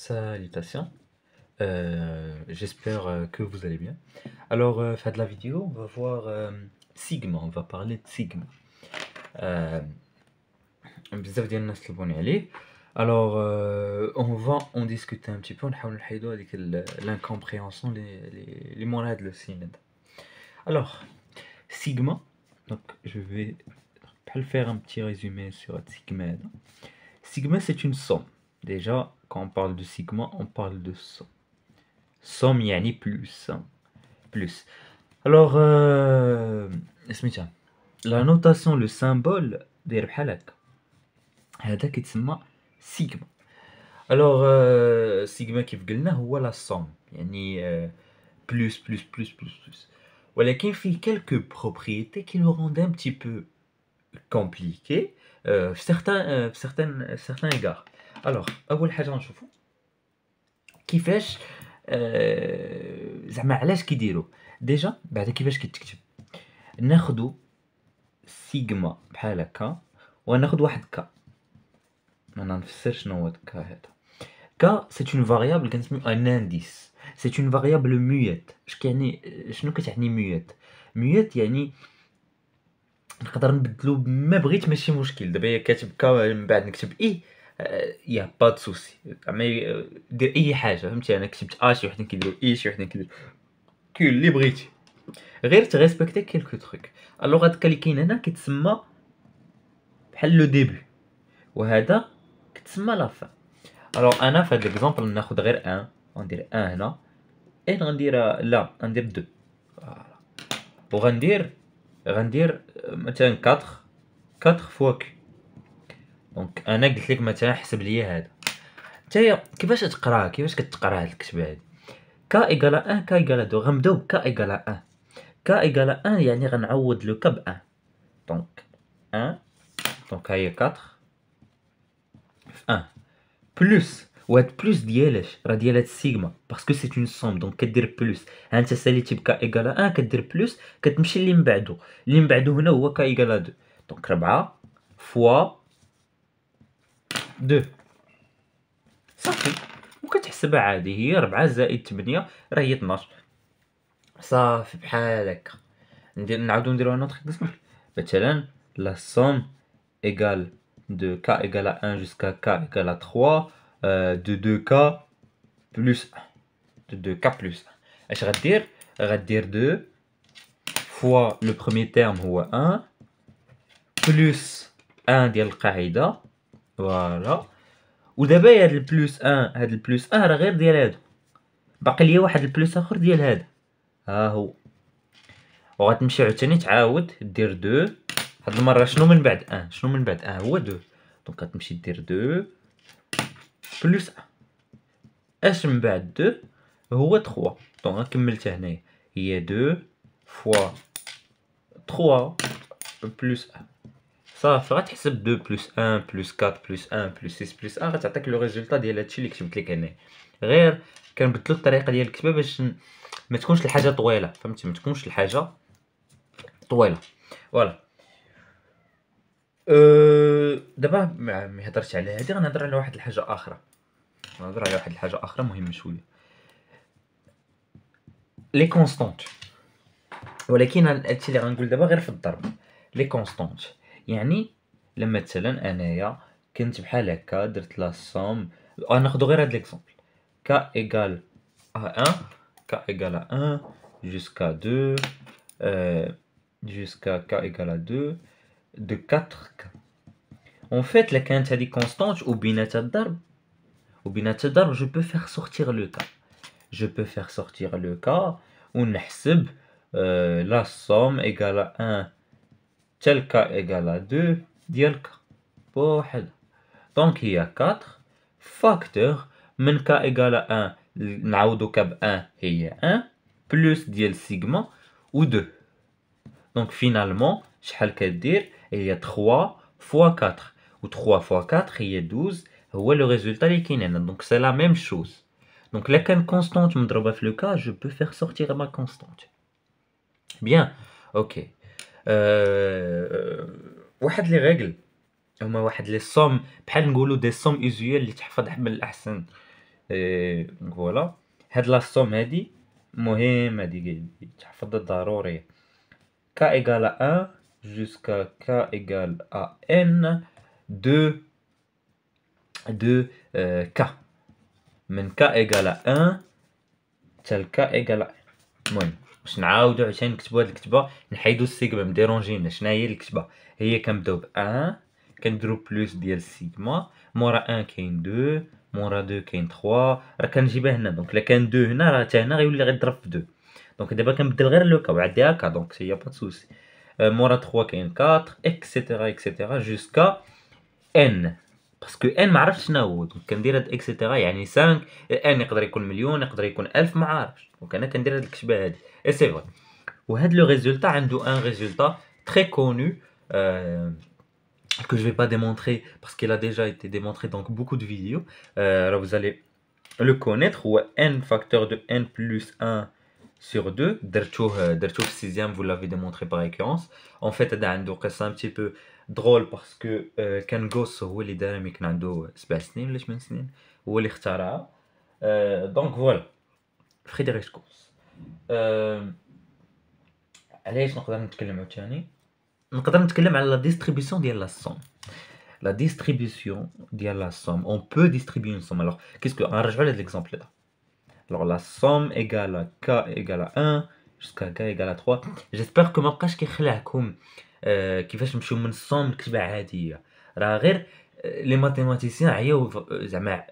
Salutations, j'espère que vous allez bien. Alors, fin de la vidéo, on va voir Sigma, on va parler de Sigma. بزاف ديال الناس طلبوني عليه. Alors, on va en discuter un petit peu, ونحاول نحيدو هذيك l'incompréhension اللي مورا هاد لو سين هذا. Alors, Sigma, donc je vais faire un petit résumé sur Sigma هذا. Sigma, c'est une somme. Déjà, quand on parle de sigma, on parle de somme. Somme يعني plus. Plus. Alors, سميتها la notation, le symbole داير بحال هكا. هذا كيتسمى sigma. Alors, sigma كيف قلنا هو la somme. يعني plus. ولكن فيه quelques propriétés qui le rendent un petit peu compliqué في certains égards. Alors, اول حاجه نشوفوا كيفاش زعما علاش كيديروا ديجا بعدا كيفاش كيتكتب. ناخذوا سيجما بحال هكا وناخذ واحد كا. ما نفسر شنو هو كا هذا. كا سي اون فاريابل كنسميو ان انديس. سي اون فاريابل ميوت. اش كيعني شنو كتعني ميوت؟ ميوت يعني نقدر نبدلو بما بغيت ماشي مشكل. دابا كاتب كا من بعد نكتب اي يا با د سوسي. زعما دير اي حاجه فهمتي. انا كتبت شي وحدين كيديروا اي شي وحدين كيديروا كل اللي بغيتي غير تريسبكتي كيلكو تروك. الوغ هاد اللي كاين هنا كيتسمى بحال لو ديبي وهذا كتسمى لا فان. الوغ انا في هاد ليكزامبل ناخذ غير ان وندير ان هنا اي غندير لا غندير دو فوالا وغندير مثلا 4 فوا كو. دونك انا قلت لك مثلا حسب لي هذا. نتايا كيفاش تقراه كيفاش كتقرا هاد الكتابه هادي؟ كا ايكال 1 كا ايكال 2 غنبداو بكا ايكال 1. كا ايكال 1 يعني غنعوض لو كا ب 1 دونك 1 دونك هي 4 في 1 بلس وهاد بلس ديالاش راه ديال هاد السيغما باسكو سي اون سوم دونك كدير بلس. ها انت ساليتي بكا ايكال 1 كدير بلس كتمشي اللي من بعدو هنا هو كا ايكال 2 دونك 4 فوا 2 صافي. وكتحسبها عادي هي 4 زائد 8 راه هي 12 صافي بحال هكا. نعاودو نديرو نوتر اكزامبل مثلا لا سوم égale de k égale à 1 jusqu'à k égale à 3 de 2k plus 1 de 2k plus 1 اش غدير 2 fois le premier terme هو 1 plus 1 ديال القاعده فوالا. ودابا هاد البلس 1 راه غير ديال هادو باقي ليا واحد البلس اخر ديال هذا ها هو. وغتمشي عاوتاني تعاود دير 2 هاد المره شنو من بعد 1 هو 2 دونك غتمشي دير 2 بلس 1 اش من بعد 2 هو 3 دونك كملتها هنايا هي 2 فوا 3 بلس 1 صافي. غتحسب 2 بلس 1 بلس 4 بلس 1 بلس 6 بلس 1 غتعطيك لو ريزولطا ديال هادشي اللي كتبت لك هنايا. غير كنبدلو الطريقه ديال الكتابه باش ما تكونش الحاجه طويله فهمتي ما تكونش الحاجه طويله فوالا. دابا ما هضرتش على هادي غنهضر على واحد الحاجه اخرى. مهمه شويه لي كونستانت. ولكن هادشي اللي غنقول دابا غير في الضرب. لي كونستانت يعني لما مثلا انايا كنت بحال هكا درت لا سوم ناخذ غير هاد ليكزامبل k égale à 1 k égale à 1 jusqu'à 2 jusqu'à k égale à 2 de 4k. En fait, la كانت هذه constante وبينات الضرب je peux faire sortir le k. ونحسب la somme égale à 1 tel k égale à 2 ديال k بوحدها. دونك هي 4 فاكتور من k égale à 1 نعوضو k ب 1 هي 1 بلس ديال سيغما و 2 دونك فينالمون شحال كدير هي 3 فوا 4 و 3 فوا 4 هي 12 هو لو ريزولطا اللي كاين هنا. دونك سي لا ميم شوز. دونك لا كان كونستانت مضروبه في لو كا جو بو فير سورتير ما كونستانت بيان اوكي. واحد لي ريغل هما واحد لي سوم بحال نقولوا دي سوم ايزيوال اللي تحفظ من الاحسن دونك فوالا هاد لا سوم هادي مهم، هادي تحفظها ضروري. k égale à 1 jusqu'à k égale à n de k من k égale à 1 حتى ل k égale à 1. المهم باش نعاودو عشان نكتبو هاد الكتبة نحيدو السيغما مديرونجينا. شناهي هي الكتبة؟ هي كنبداو ب 1 كنديرو بلوس ديال السيغما، مورا 1 كاين 2 مورا 2 كاين 3 راه كنجيبها هنا. دونك الا كان 2 هنا راه حتى هنا غيولي غيضرب في 2. دونك دابا كنبدل غير لو كا وعندي هكا دونك سي با سوسي. مورا 3 كاين 4 اكسيتيرا اكسيتيرا جوسكا ان باسكو ان ما عرفتش شنو هو. دونك كندير هاد اكسيتيرا يعني 5 ان يقدر يكون مليون يقدر يكون 1000 ما عارفش. دونك انا كندير هاد الكتبه هادي اي سي فري. وهاد لو ريزولتا عنده ان ريزولتا très connu que je vais pas démontrer parce qu'il a déjà été démontré dans beaucoup de vidéos. Alors vous allez le connaître, ou n facteur de n plus 1 sur 2. درتوه في السيزيام, vous l'avez démontré par récurrence. En fait هذا عنده قصة un petit peu drôle parce que كان غوس هو اللي دارها ملي كان عنده 7 سنين ولا 8 سنين, هو اللي اخترعها. دونك فوالا فريدريك غوس. علاش نقدر نتكلم عاوتاني؟ نقدر نتكلم على لا ديستريبيسيون ديال لا سوم. La distribution de la somme. On peut distribuer une somme. Alors, qu'est-ce que... On rejoint l'exemple là. Alors, la somme égale à k égale à 1 jusqu'à k égale à 3. J'espère que ما بقاش كيخلعكم كيفاش نمشيو من الصوم لكتبة عادية. راه غير لي ماتيماتيسيان عياو زعما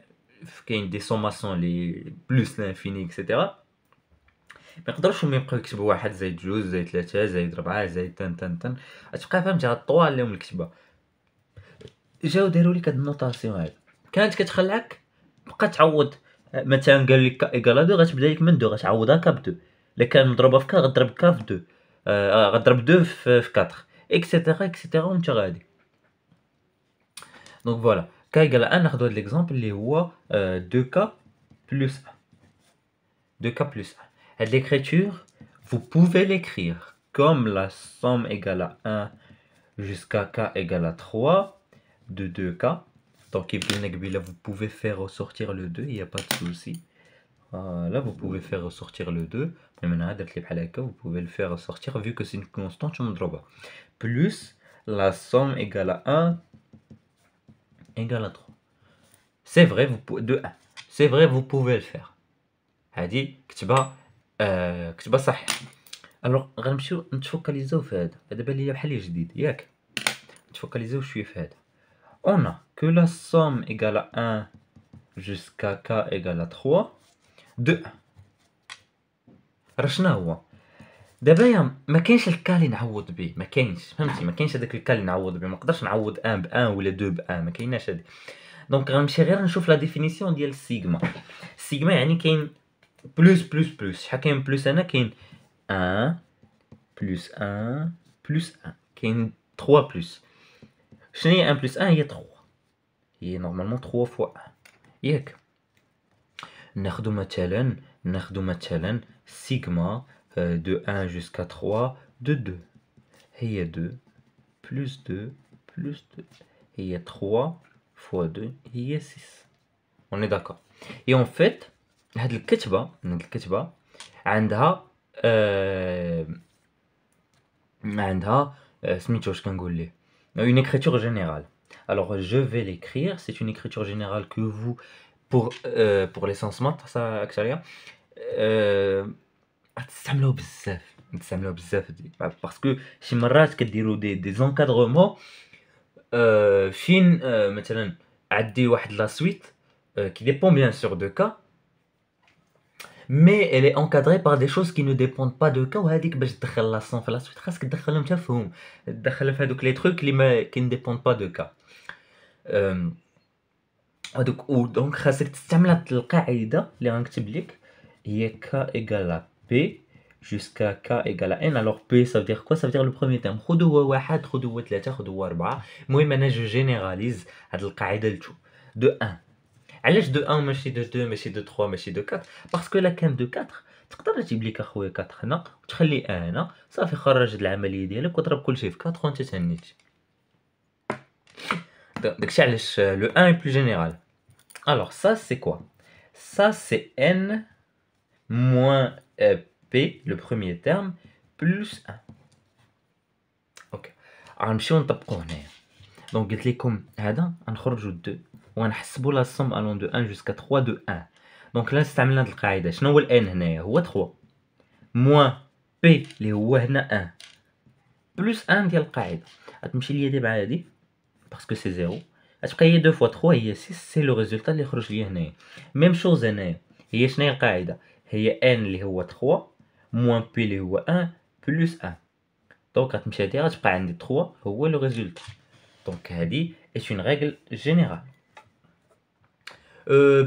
كاين دي سوماسيون لي بلوس لانفيني اكسيتيرا. ما يقدروش هما يبقاو يكتبوا 1 زائد 2 زائد 3 زائد 4 زائد تن غتبقى فهمتي غطوال لهم الكتبة. جاو داروا لك هاد النوطاسيون هاد كانت كتخلعك بقى تعوض. مثلا قال لك كا ايكال 2 غتبدا لك من 2 غتعوضها كا ب 2. الا كان مضروبه في كا غضرب كا في 2 غضرب 2 في 4 اكسيتيرا اكسيتيرا وانت غادي. دونك فوالا كا ايكال 1 ناخذ هاد ليكزامبل اللي هو 2 كا بلس 1. 2 كا بلس 1 هاد l'écriture vous pouvez l'écrire comme la somme égale à 1 jusqu'à k égale à 3 de 2k. Donc vous pouvez faire ressortir le 2, il n'y a pas de souci. Voilà, vous pouvez faire ressortir le 2. Mais maintenant, vous pouvez le faire ressortir vu que c'est une constante. Plus la somme égale à 1 égale à 3. C'est vrai, vous pouvez, de 1. C'est vrai, vous pouvez le faire. هادي كتبه صح. alors غنمشيو نتفوكاليزاو في هذا. هذا بان ليا بحال جديد ياك. نتفوكاليزاو شويه في هذا. On a que la somme égale à 1 jusqu'à k égale à 3 de 1. راه شنو هو دابا؟ ما كاينش الكا اللي نعوض به، ما كاينش فهمتي، ما كاينش هذاك الكا اللي نعوض به. ما نقدرش نعوض 1 ب 1 ولا 2 ب 1، ما كايناش هذه. دونك غنمشي غير نشوف لا ديفينيسيون ديال السيغما. السيغما يعني كاين بلس بلس بلس. شحال كاين بلس؟ هنا كاين 1 بلس 1 بلس 1 كاين 3 بلس. شنو هي 1 بلس 1؟ هي 3. هي نورمالمون 3 فوا 1 ياك. ناخدو مثلا سيغما de 1 jusqu'à 3 de 2 هي 2 plus 2 plus 2 هي 3 fois 2 هي 6. on est d'accord. et en fait هاد الكتبة عندها سميتو واش كنقول ليه une écriture générale. alors je vais l'écrire. c'est une écriture générale que vous pour les sens maths ça اكثريه تستعملوه بزاف باسكو شي مرات كديروا دي زونكادرومون فين مثلا عندي واحد لا سويت qui dépend bien sûr de k mais elle est encadrée par des choses qui ne dépendent pas de k. وهذيك باش تدخل لاصون في لا سويت خاصك تدخلهم تفهم، تدخل في هذوك لي تروك اللي ما qui ne dépendent pas de k. donc خاصك تستعمل هاد القاعده اللي غنكتب لك هي k égale à p jusqu'à k égale à n. alors p ça veut dire quoi? ça veut dire le premier terme. خذ هو 1 خذ هو 3 خذ هو 4. المهم انا جو جينيراليز هاد القاعده لتو دو 1. علاش دو 1 ماشي دو 2 ماشي دو 3 ماشي دو 4؟ باسكو الا كان دو 4 تقدر تجيب لك اخويا 4 هنا وتخلي هنا صافي خرج العمليه ديالك وضرب كلشي في 4 وانت تهنيتي. داكشي علاش لو 1 est plus général. alors ça c'est quoi? ça c'est n moins p, le premier terme, plus 1. اوكي غنمشيو نطبقو هنايا. دونك قلت لكم هذا غنخرجوا 2 وغنحسبوا لا سوم الون دو 1 جوسكا 3 دو 1. دونك لا استعملنا هاد القاعده. شنو هو الان هنايا؟ هو 3 موان بي اللي هو هنا 1 بلس 1 ديال القاعده. غتمشي ليا دابا هادي باسكو سي 0 غتبقى هي 2 فوا 3 هي 6. سي لو ريزولتا اللي خرج ليا هنايا. ميم شوز هنايا. هي شنو هي القاعده؟ هي ان اللي هو 3 موان بي اللي هو 1 بلس 1. دونك غتمشي هادي غتبقى عندي 3 هو لو ريزولتا. دونك هادي اش اون ريغل جينيرال.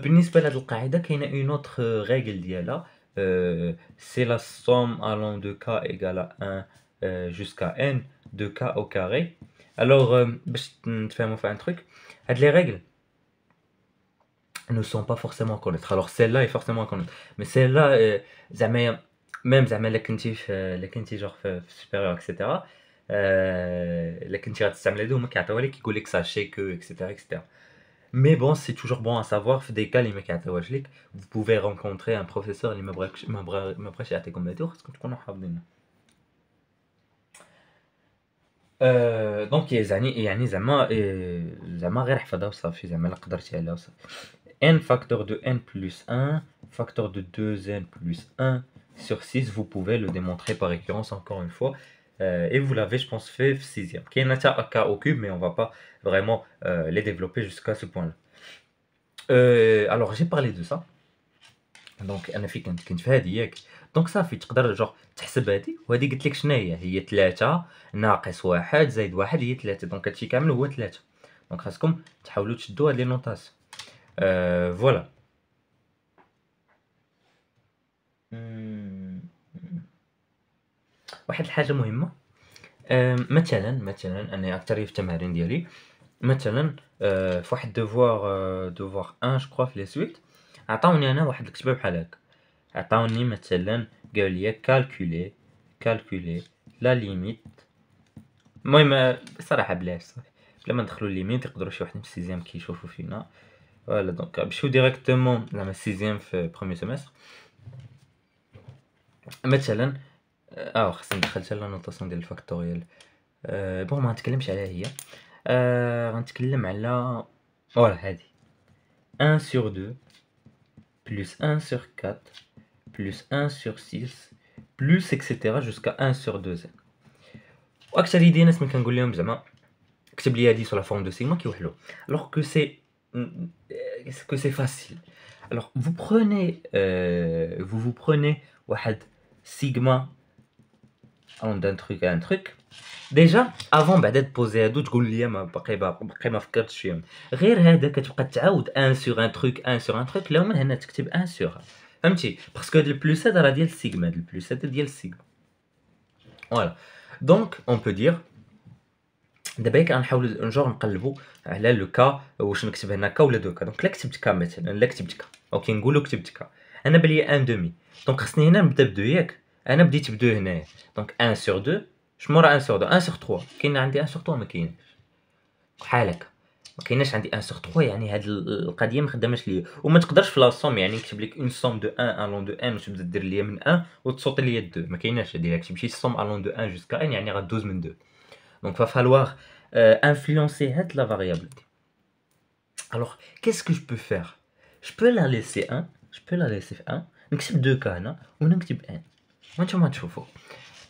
بالنسبه لهاد القاعده كاينه اون اوتر ريغل ديالها. سي لا سوم الون دو k égale à 1 jusqu'à n de k au carré. Alors باش نتفاهموا في un truc, هاد les règles ne sont pas forcément à connaître. Alors celle-là est forcément à connaître, mais celle-là زعما même زعما الا كنتي الا كنتي جوغ في supérieur etc. الا كنتي غتستعمل هادو هما كيعطيوها لك كيقول لك sachez que etc etc. Mais bon, c'est toujours bon à savoir في des cas اللي ما كيعطيوهاش لك. Vous pouvez rencontrer un professeur اللي ما بغاش يعطيكم هادو خاصكم تكونوا حافظينها. دونك يعني زعما غير احفظها وصافي. زعما الا قدرتي عليها وصافي. n facteur de n plus 1 facteur de 2n plus 1 sur 6. Vous pouvez le démontrer par récurrence encore une fois. Et vous l'avez, je pense, fait 6e. Qui est un cas au cube, mais on va pas vraiment les développer jusqu'à ce point-là. Alors, j'ai parlé de ça. Donc, أنا في كنت في هادي ياك. دونك صافي تقدر جوغ تحسب هادي وهادي قلت لك شنو هي 3 ناقص 1 زائد 1 هي 3. دونك هادشي كامل هو 3. دونك خاصكم تحاولوا تشدوا هاد لي نوطاسيون. فوالا. واحد الحاجه مهمه. مثلا انا اكثر في التمارين ديالي مثلا في واحد دوفوار 1 جو كرو في لي سويت عطاوني انا واحد الكتابه بحال هكا. عطاوني مثلا قال لي كالكولي لا ليميت. المهم صراحه بلاش صافي بلا ما ندخلوا ليميت يقدروا شي واحد من السيزيام كيشوفوا فينا. فوالا دونك نمشيو ديريكتومون زعما السيزيام في بروميير سيمستر. مثلا خاصني ندخل حتى لا نوطاسيون ديال الفاكتوريال. بون ما نتكلمش عليها هي. غنتكلم على فوالا هادي 1 sur 2 plus 1 sur 4 plus 1 sur 6 plus etc jusqu'à 1 sur 2n. واكثر ديال الناس ملي كنقول لهم زعما كتب لي هادي sur la forme de sigma كيوحلوا. alors que c'est facile. Alors vous prenez واحد sigma d'un truc à un truc. Déjà avant بعدا تبوزي هادو تقول لي ما باقي ما فكرتش فيهم. غير هذا كتبقى تعاود 1 sur un truc 1 sur un truc. لا من هنا تكتب 1 sur. فهمتي باسكو هاد البلوس هذا راه ديال السيغما. هاد البلوس هذا ديال السيغما. فوالا دونك اون بو دير دابا كنحاولوا نجور نقلبوا على لو كا واش نكتب هنا كا ولا دو كا. دونك لا كتبت كا مثلا لا كتبت كا اوكي نقولوا كتبت كا انا بلي 1 دومي. دونك خصني هنا نبدا بدو ياك. انا بديت بدو هنايا. دونك 1 sur 2 شمورا 1 sur 2 1 sur 3. كاين عندي 1 sur 3 ما كاينش بحال هكا. ما كايناش عندي 1 sur 3 يعني هاد القضيه ما خداماش ليا. وما تقدرش في لا سوم يعني نكتب لك اون سوم دو 1 الون دو 1 وتبدا دير ليا من 1 وتصوتي ليا 2. ما كايناش هادي. تمشي سوم الون دو 1 jusqu'à n يعني غدوز من 2. دونك فالوار influencer هاد لا فاريابل. alors qu'est-ce que je peux faire? je peux la laisser 1 نكتب 2 k هنا ونكتب 1 وانتوما تشوفوا.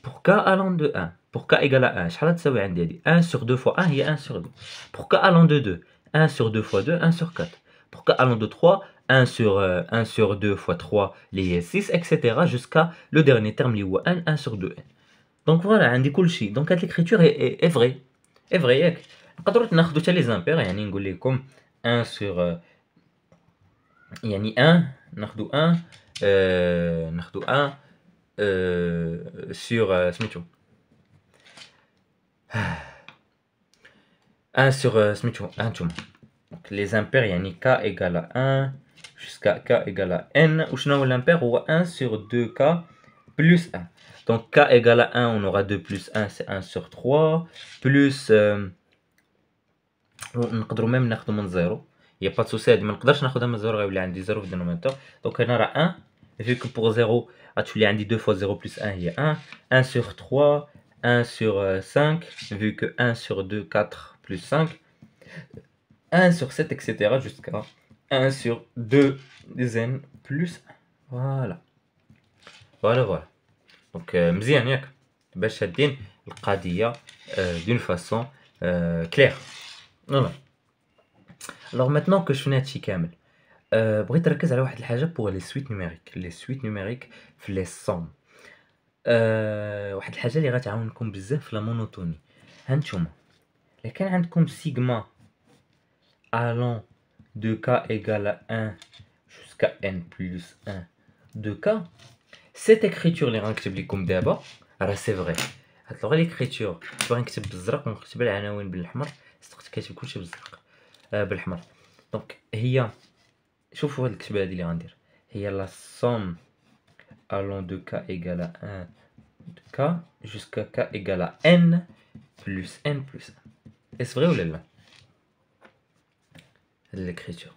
pour k allant de 1 pour k égale à 1 شحال تساوي عندي هادي 1 sur 2 fois 1 هي 1 sur 2. pour k allant de 2 1 sur 2 fois 2 1 sur 4. pour k allant de 3 1 sur 2 fois 3 اللي هي 6 etc jusqu'à le dernier terme اللي هو 1 sur 2n. donc voilà عندي كلشي. donc هاد l'écriture est vrai ياك. نقدروا ناخذوا حتى لي زامبير يعني نقول لكم 1 sur يعني 1 ناخذوا 1 sur سميتو 1 sur سميتو هانتوما. دونك لي زامبير يعني k égale à 1 jusqu'à k égale à n. وشنو هو لامبير؟ هو 1 sur 2k plus 1. donc k égale à 1 on aura 2 plus 1 c'est 1 sur 3 plus نقدروا ميم ناخذوا من 0 il y a pas de souci هادي ما نقدرش ناخدها من 0 غيولي عندي 0 في الدينوميناتور دونك هنا راه 1 vu que pour 0 غتولي عندي 2 fois 0 plus 1 هي 1 1 sur 3 1 sur 5 vu que 1 sur 2 4 plus 5 1 sur 7 etc jusqu'à 1 sur 2 n plus 1 voilà دونك مزيان ياك باش شادين القضيه d'une façon claire فوالا. Alors maintenant que شفنا هادشي كامل بغيت نركز على واحد الحاجه pour les suites numériques في les sommes واحد الحاجه اللي غتعاونكم بزاف في لا مونوتوني. هانتوما الا كان عندكم سيغما allant de k égale à 1 jusqu'à n plus 1 de k, cette écriture اللي غنكتب لكم دابا راه سي فري. هاد لغه ليكريتور باغي نكتب بالزرق ونكتب العناوين بالاحمر صدقت كاتب كلشي بالزرق بالحمر. دونك هي شوفوا هاد الكتابه هادي اللي غندير هي لا somme allant de k égale à 1 de k jusqu'à k égale à n plus 1. Est-ce vrai ou لا l'écriture?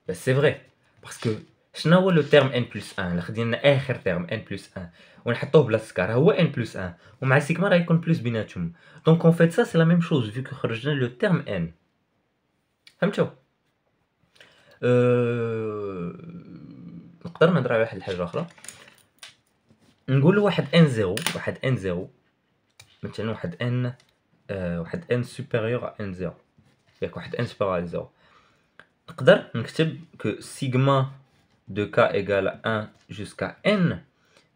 Ben, c'est vrai parce que شنو هو لو تيرم n plus 1 اللي خدينا اخر تيرم n plus 1 ونحطوه بلا سكار هو n plus 1 ومع سيغما راه يكون بلس بيناتهم. دونك اون فيت سا سي لا ميم شوز فيو كو خرجنا لو تيرم n. فهمتوا؟ نقدر نهضر على واحد الحاجه اخرى نقولوا واحد n 0 مثلا واحد n supérieur à n 0 ياك واحد n supérieur à 0 نقدر نكتب que sigma de k égale à 1 jusqu'à n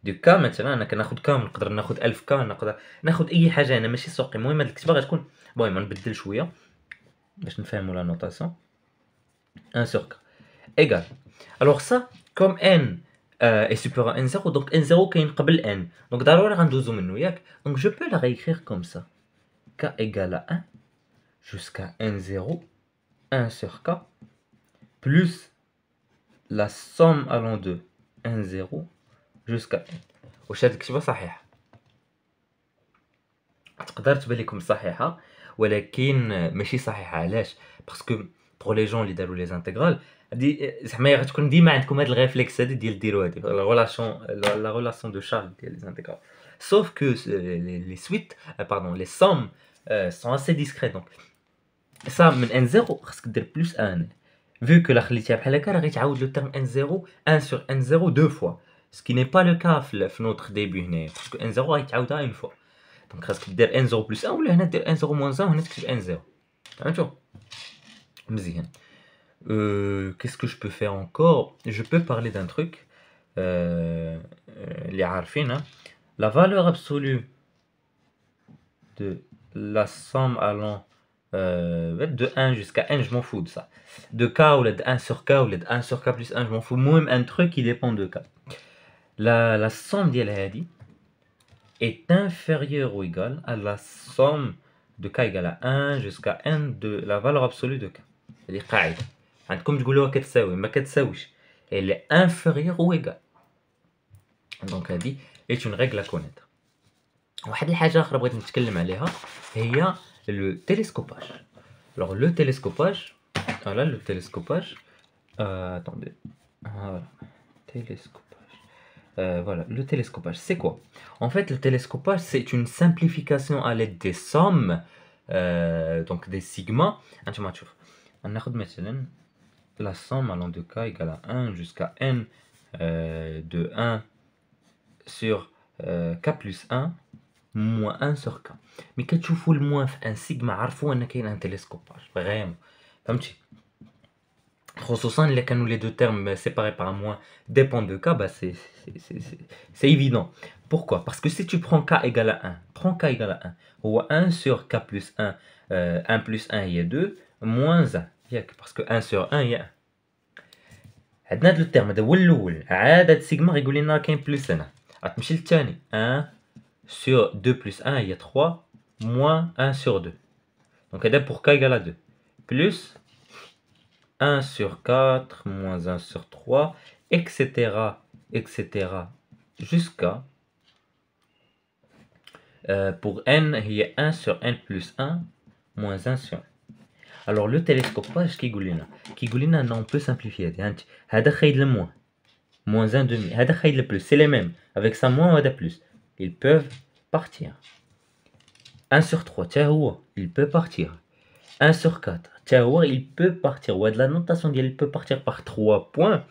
de k. مثلا انا كناخذ k نقدر ناخذ 1000 k نقدر ناخذ اي حاجه انا ماشي سوقي. المهم هاد الكتابه غتكون المهم نبدل شويه باش نفهموا لا نوتاسيون 1 sur k égale. alors ça comme n est supérieur à n 0 donc n 0 كاين قبل n donc ضروري غندوزو منه ياك. donc je peux la réécrire comme ça k égale à 1 jusqu'à n 0 1 sur k plus la somme allant de n 0 jusqu'à n. واش هاد الكتابه صحيحه؟ تقدر تبان لكم صحيحه ولكن ماشي صحيحه. علاش؟ باسكو بور لي جون اللي داروا لي زانتيغرال دي زعما غتكون ديما عندكم هاد الريفلكس هادي ديال ديروا هادي لا ريلاسيون دو شارج ديال لي زانتيغرال. sauf que les suites les sommes sont assez discrètes. donc ça من n 0 خاصك دير بلس 1 vu que لا خليتيها بحال هكا راه غيتعاود لو تيرم n 0 1 sur n 0 deux fois ce qui n'est pas le cas في notre début هنايا باسكو n 0 غيتعاودها une fois. donc خاصك دير n 0 plus 1 ولا هنا دير n 0 moins 1 وهنا تكتب n 0. فهمتوا مزيان. qu'est-ce que je peux faire encore? Je peux parler d'un truc اللي عارفين la valeur absolue de la somme allant de 1 jusqu'à n je m'en fous de ça de k ou de 1 sur k ou de 1 sur k plus 1 je m'en fous. المهم un truc qui dépend de k. la somme ديال هادي est inférieure ou égale à la somme de k égale à 1 jusqu'à n de la valeur absolue de k. هذه قاعده عندكم تقولوها كتساوي ما كتساويش elle est inférieure ou égale. donc هذه est une règle à connaître. واحد الحاجه اخرى بغيت نتكلم عليها هي le télescopage. alors le télescopage voilà le télescopage attendez voilà télescopage voilà le télescopage c'est quoi? en fait le télescopage c'est une simplification à l'aide des sommes donc des sigma. انتما تشوف ناخذ مثلا la somme allant de k égale à 1 jusqu'à n de 1 sur k plus 1 moins 1 sur k. مي كتشوفوا الموان في ان سيغما عرفوا ان كاين ان تيليسكوباج فريمون. فهمتي؟ خصوصا الا كانوا لي دو تيرم séparés par un moins dépendent de k bah c'est évident. pourquoi? parce que si tu prends k égale à 1 prends k égale à 1 هو 1 sur k plus 1 1 plus 1 هي 2 moins 1 ياك parce que 1 sur 1 هي 1. عندنا هاد لو تيرم هذا هو الاول عاد هاد سيغما غيقول لنا كاين بلس هنا غتمشي للثاني 1 sur 2 plus 1 il y a 3 moins 1 sur 2 donc هذا pour k égale à 2 plus 1 sur 4 moins 1 sur 3 etc jusqu'à pour n هي 1 sur n plus 1 moins 1 sur 1. Alors le télescopage كيقول لنا non, on peut simplifier. هذا خايد le moins. Moins 1 demi. هذا خايد le plus. C'est les mêmes. Avec ça moins وهذا plus. Ils peuvent partir. 1 sur 3, تا هو. Il peut partir. 1 sur 4, تا هو. Il peut partir. وهاد la notation ديال il peut partir par 3 points.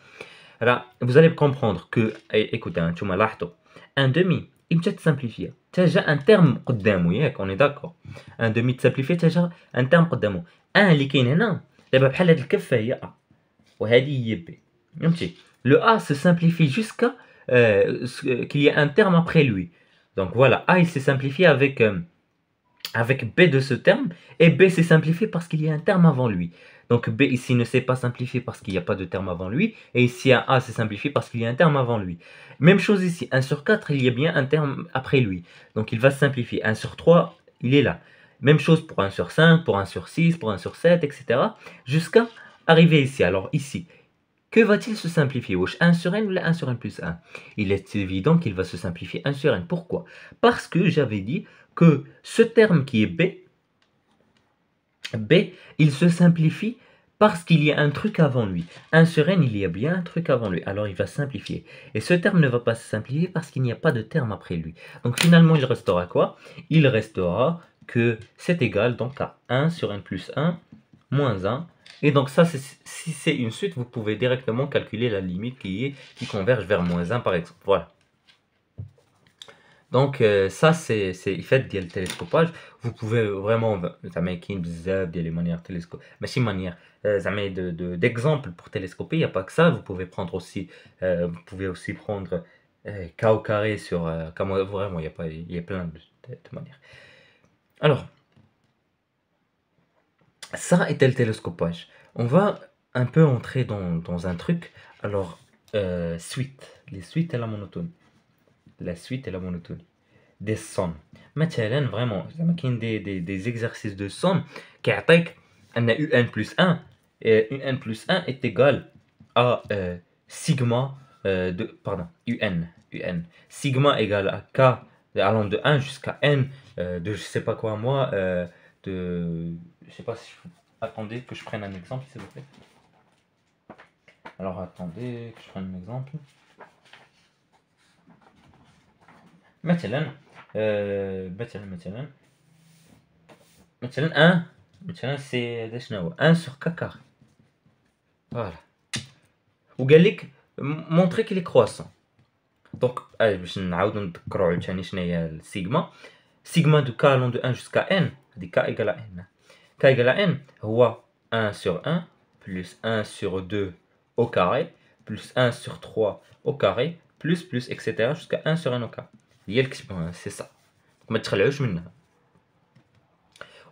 Alors, vous allez comprendre que, écoutez, tu m'as لاحظتوا. Un demi, il peut être simplifié. تجا un terme قدامه ياك, on est d'accord. Un demi simplifié تجا un terme قدامه. Un اللي كاين هنا دابا بحال هاد الكفه هي A وهذه هي B. فهمتي؟ Le A se simplifie jusqu'à qu'il y ait un terme après lui. Donc voilà, A il s'est simplifié avec B de ce terme, et B s'est simplifié parce qu'il y a un terme avant lui. Donc B ici ne s'est pas simplifié parce qu'il n'y a pas de terme avant lui, et ici un A s'est simplifié parce qu'il y a un terme avant lui. Même chose ici, 1 sur 4, il y a bien un terme après lui. Donc il va se simplifier. 1 sur 3, il est là. Même chose pour 1 sur 5, pour 1 sur 6, pour 1 sur 7, etc. Jusqu'à arriver ici. Alors ici, que va-t-il se simplifier? 1 sur n ou 1 sur n plus 1? Il est évident qu'il va se simplifier 1 sur n. Pourquoi? Parce que j'avais dit que ce terme qui est B, il se simplifie parce qu'il y a un truc avant lui. 1 sur n, il y a bien un truc avant lui. Alors il va simplifier. Et ce terme ne va pas se simplifier parce qu'il n'y a pas de terme après lui. Donc finalement, il restera quoi? Il restera que c'est égal donc à 1 sur n plus 1 moins 1. Et donc ça, si c'est une suite, vous pouvez directement calculer la limite qui converge vers moins 1 par exemple. Voilà. Donc ça c'est fait ديال التلسكوباج. Vous pouvez vraiment زعما كاين بزاف ديال لي مانيير تلسكوب ماشي مانيير زعما d'exemples pour télescoper. Il n'y a pas que ça. Vous pouvez prendre aussi prendre k au carré sur vraiment il y a plein de manières. Alors ça était le télescopage. On va un peu entrer dans un truc. Alors les suites et la monotonie. La suite et la monotonie des sommes. مثلا vraiment زعما كاين des exercices de somme كيعطيك ان un plus 1 un plus 1 est égal à sigma un sigma égale à k allant de 1 jusqu'à n de je sais pas quoi moi je sais pas si attendez que je prenne un exemple s'il vous plaît. Alors attendez que je prenne un exemple. مثلا 1 c'est هذا شنو هو 1 sur k carré. Voilà. وقال لك montrer qu'il est croissant. Donc باش نعاودو نذكروا عاوتاني شنو هي السيغما. سيغما de k allant de 1 jusqu'à n هذه k égale à n. k égale à n هو 1 sur 1 plus 1 sur 2 au carré plus 1 sur 3 au carré plus etc. jusqu'à 1 sur n au carré. C'est ça. ما تخلعوش منها.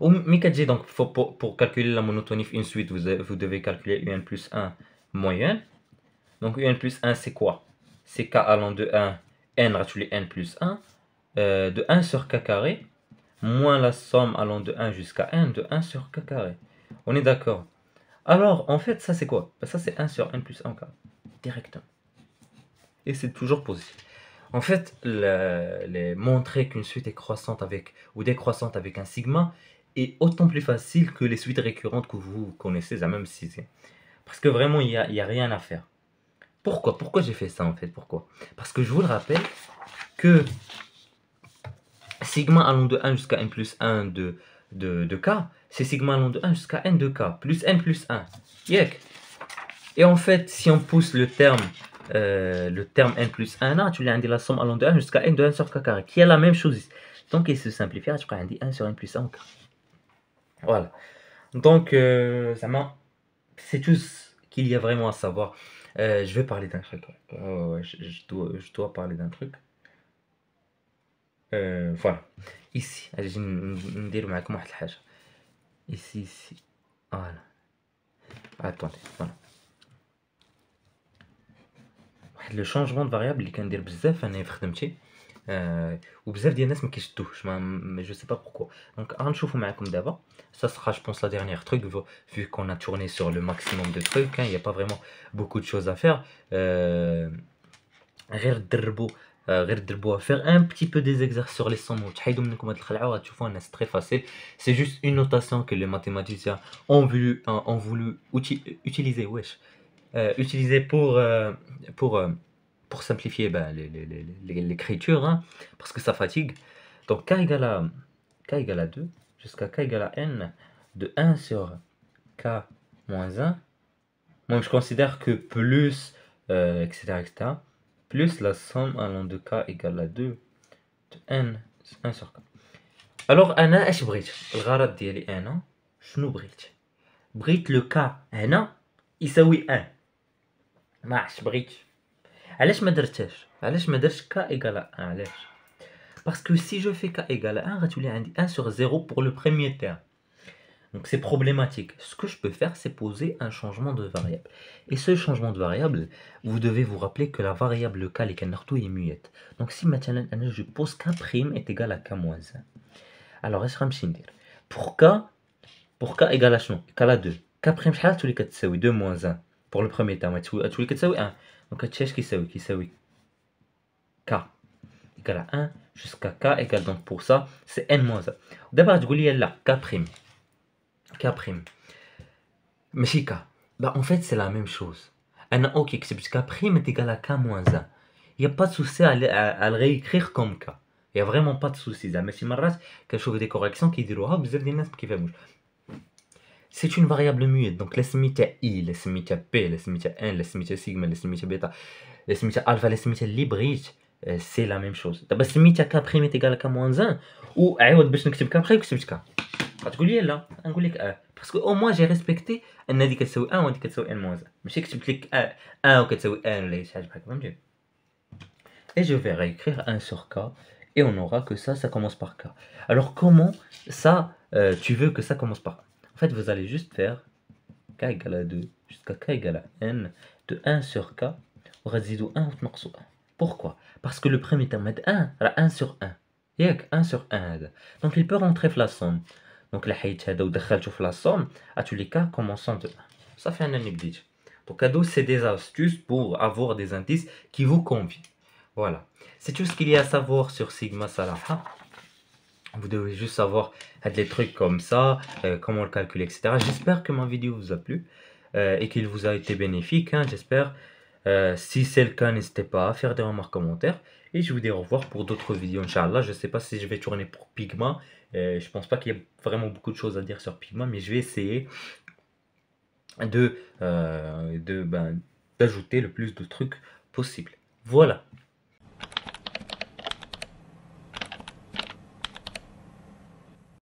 ومي كتجي donc pour calculer la monotonie une suite vous devez calculer un plus 1 moyenne. Donc un plus 1 c'est quoi? C'est k allant de 1 n rachouler n plus 1 de 1 sur k carré moins la somme allant de 1 jusqu'à n de 1 sur k carré. On est d'accord? Alors en fait ça c'est quoi? Ça c'est 1 sur n plus 1 carré directement. Et c'est toujours positif. En fait, montrer qu'une suite est croissante ou décroissante avec un sigma est autant plus facile que les suites récurrentes que vous connaissez, même si c'est... Parce que vraiment, il y a rien à faire. Pourquoi j'ai fait ça en fait? Pourquoi? Parce que je vous le rappelle que sigma allant de 1 jusqu'à n plus 1 de k, c'est sigma allant de 1 jusqu'à n de k, plus n plus 1. Yek. Et en fait, si on pousse le terme n plus 1 là, tu l'as dit la somme allant de 1 jusqu'à n de 1 sur k carré, qui est la même chose ici. Donc il se simplifie, tu prends 1 sur n plus 1 au carré. Voilà. Donc, c'est tout ce qu'il y a vraiment à savoir. Je vais parler d'un truc. Je dois parler d'un truc. Voilà. Ici, je vais vous montrer une chose. Ici. Voilà. Attendez, voilà. Le changement de variable اللي كندير بزاف انا في خدمتي وبزاف ديال الناس ما كيشدوهش je sais pas pourquoi. Donc غنشوفوا معكم دابا. Ça sera je pense la dernière truc vu qu'on a tourné sur le maximum de trucs, il n'y a pas vraiment beaucoup de choses à faire. غير تدربوا غير تدربوها. Faire un petit peu des exercices sur les sons وتحيدوا منكم هاد الخلعة وغتشوفوا أنها c'est très facile. C'est juste une notation que les mathématiciens ont voulu utiliser wesh. Utiliser pour simplifier l'écriture, hein, parce que ça fatigue. Donc k égale à 2 jusqu'à k égale à n de 1 sur k moins 1. Moi, je considère que plus, etc., etc., plus la somme allant de k égale à 2 de n 1 sur k. Alors, أنا إيش بغيت؟ الغرض ديالي أنا شنو بغيت؟ بغيت لو k هنا يساوي 1. ما عرفتش بغيت. علاش ما درتهاش؟ علاش ما درتش k égale à 1 علاش؟ Parce que si je fais k égale à 1 غتولي عندي 1 sur 0 pour le premier terme. Donc c'est problématique. Ce que je peux faire, c'est poser un changement de variable. Et ce changement de variable, vous devez vous rappeler que la variable k اللي كناخدو est muette. Donc si maintenant je pose k' est égal à k moins 1. Alors اش غنمشي ندير؟ pour k égale à شنو؟ égale à 2. k' شحال تولي كتساوي 2 moins 1 pour le premier terme تولي كتساوي 1. Donc هادشي اش كيساوي k égale à 1 jusqu'à k égale, donc pour ça c'est n moins 1. دابا غتقول لي لا k'. ماشي k. Bah en fait c'est la même chose. أنا OK كتبت k' est égal à k moins 1. Il y a pas de souci à le réécrire comme k. Il y a vraiment pas de souci. زعما شي مرات كنشوف des corrections كيديروها بزاف ديال الناس ما كيفهموش. C'est une variable muette, donc لا سميتها i لا سميتها p لا سميتها n لا سميتها سيغما لا سميتها بيتا لا سميتها الفا لا سميتها اللي بغيت، سي لا ميم شوز. دابا سميتها k' est égal à k moins 1 وعوض باش نكتب k' كتبت k. غتقول لي لا، غنقول لك باسكو او موان جي ريسبكتي ان هادي كتساوي 1 وهادي كتساوي ان موان 1، ماشي كتبت لك 1 وكتساوي 1 ولا شي حاجه بحال هكا، فهمتي. Et je vais réécrire 1 sur k et on aura que ça commence par k. Alors comment ça tu veux que ça commence par k? En fait vous allez juste faire k égale à 2 jusqu'à k égale à n de 1 sur k وغتزيدو 1 وتنقصو 1. Pourquoi? Parce que le premier terme est 1 راه 1 sur 1 ياك 1 sur 1 هذا، donc il peut rentrer في la somme. Donc là حيدت هذا ودخلته في la somme غتولي k commençant de 1. صافي انا اللي بديت. Donc هادو c'est des astuces pour avoir des indices qui vous conviennent. Voilà, c'est tout ce qu'il y a à savoir sur Sigma Salaha. Vous devez juste savoir des trucs comme ça, comment le calculer, etc. J'espère que ma vidéo vous a plu et qu'il vous a été bénéfique, hein, j'espère. Si c'est le cas, n'hésitez pas à faire des remarques, commentaires. Et je vous dis au revoir pour d'autres vidéos, Inch'Allah. Je ne sais pas si je vais tourner pour Pigma. Je pense pas qu'il y ait vraiment beaucoup de choses à dire sur Pigma, mais je vais essayer d'ajouter le plus de trucs possible. Voilà.